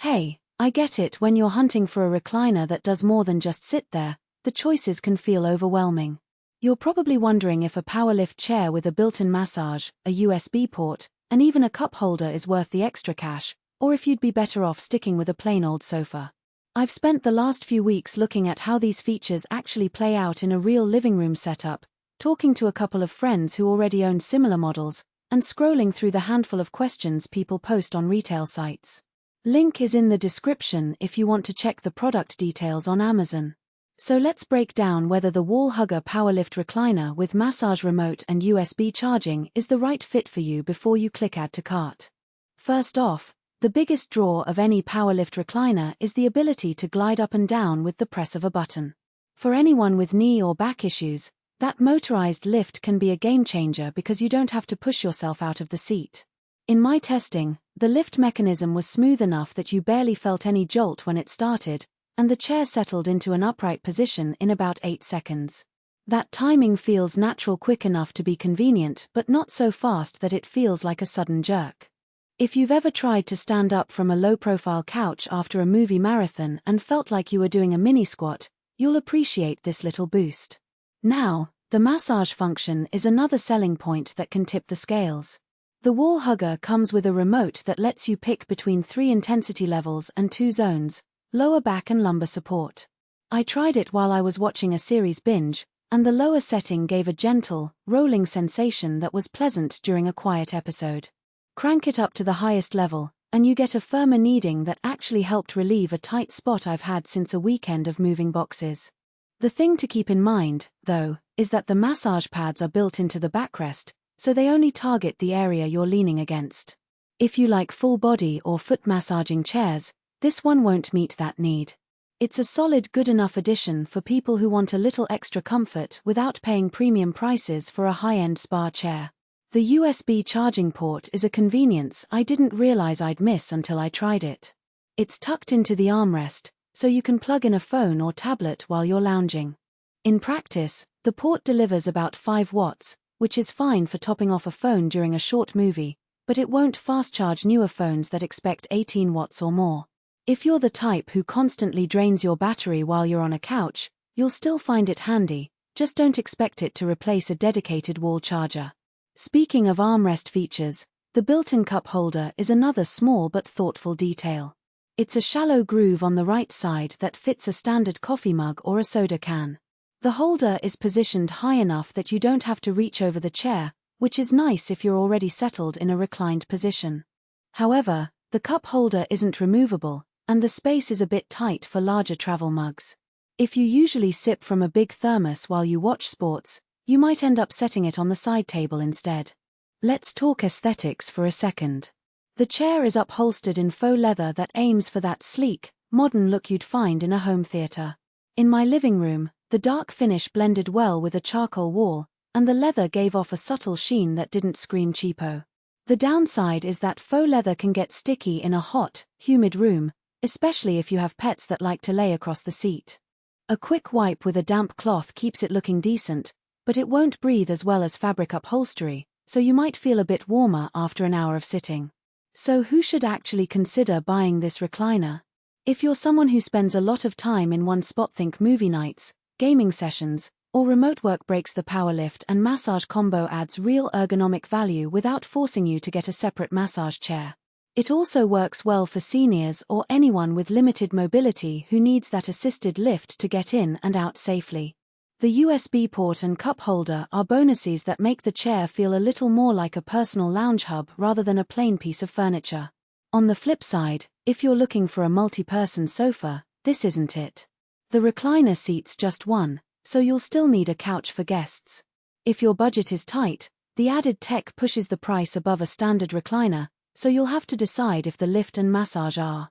Hey, I get it. When you're hunting for a recliner that does more than just sit there, the choices can feel overwhelming. You're probably wondering if a powerlift chair with a built-in massage, a USB port, and even a cup holder is worth the extra cash, or if you'd be better off sticking with a plain old sofa. I've spent the last few weeks looking at how these features actually play out in a real living room setup, talking to a couple of friends who already own similar models, and scrolling through the handful of questions people post on retail sites. Link is in the description if you want to check the product details on Amazon. So let's break down whether the wall hugger powerlift recliner with massage remote and USB charging is the right fit for you before you click add to cart. First off, the biggest draw of any powerlift recliner is the ability to glide up and down with the press of a button. For anyone with knee or back issues, that motorized lift can be a game changer because you don't have to push yourself out of the seat. In my testing, the lift mechanism was smooth enough that you barely felt any jolt when it started, and the chair settled into an upright position in about 8 seconds. That timing feels natural, quick enough to be convenient, but not so fast that it feels like a sudden jerk. If you've ever tried to stand up from a low-profile couch after a movie marathon and felt like you were doing a mini squat, you'll appreciate this little boost. Now, the massage function is another selling point that can tip the scales. The wall hugger comes with a remote that lets you pick between 3 intensity levels and 2 zones, lower back and lumbar support. I tried it while I was watching a series binge, and the lower setting gave a gentle, rolling sensation that was pleasant during a quiet episode. Crank it up to the highest level, and you get a firmer kneading that actually helped relieve a tight spot I've had since a weekend of moving boxes. The thing to keep in mind, though, is that the massage pads are built into the backrest, so they only target the area you're leaning against. If you like full body or foot massaging chairs, this one won't meet that need. It's a solid, good enough addition for people who want a little extra comfort without paying premium prices for a high-end spa chair. The USB charging port is a convenience I didn't realize I'd miss until I tried it. It's tucked into the armrest, so you can plug in a phone or tablet while you're lounging. In practice, the port delivers about 5 watts, which is fine for topping off a phone during a short movie, but it won't fast-charge newer phones that expect 18 watts or more. If you're the type who constantly drains your battery while you're on a couch, you'll still find it handy, just don't expect it to replace a dedicated wall charger. Speaking of armrest features, the built-in cup holder is another small but thoughtful detail. It's a shallow groove on the right side that fits a standard coffee mug or a soda can. The holder is positioned high enough that you don't have to reach over the chair, which is nice if you're already settled in a reclined position. However, the cup holder isn't removable, and the space is a bit tight for larger travel mugs. If you usually sip from a big thermos while you watch sports, you might end up setting it on the side table instead. Let's talk aesthetics for a second. The chair is upholstered in faux leather that aims for that sleek, modern look you'd find in a home theater. In my living room, the dark finish blended well with a charcoal wall, and the leather gave off a subtle sheen that didn't scream cheapo. The downside is that faux leather can get sticky in a hot, humid room, especially if you have pets that like to lay across the seat. A quick wipe with a damp cloth keeps it looking decent, but it won't breathe as well as fabric upholstery, so you might feel a bit warmer after an hour of sitting. So who should actually consider buying this recliner? If you're someone who spends a lot of time in one spot, think movie nights, gaming sessions, or remote work breaks, the powerlift and massage combo adds real ergonomic value without forcing you to get a separate massage chair. It also works well for seniors or anyone with limited mobility who needs that assisted lift to get in and out safely. The USB port and cup holder are bonuses that make the chair feel a little more like a personal lounge hub rather than a plain piece of furniture. On the flip side, if you're looking for a multi-person sofa, this isn't it. The recliner seats just one, so you'll still need a couch for guests. If your budget is tight, the added tech pushes the price above a standard recliner, so you'll have to decide if the lift and massage are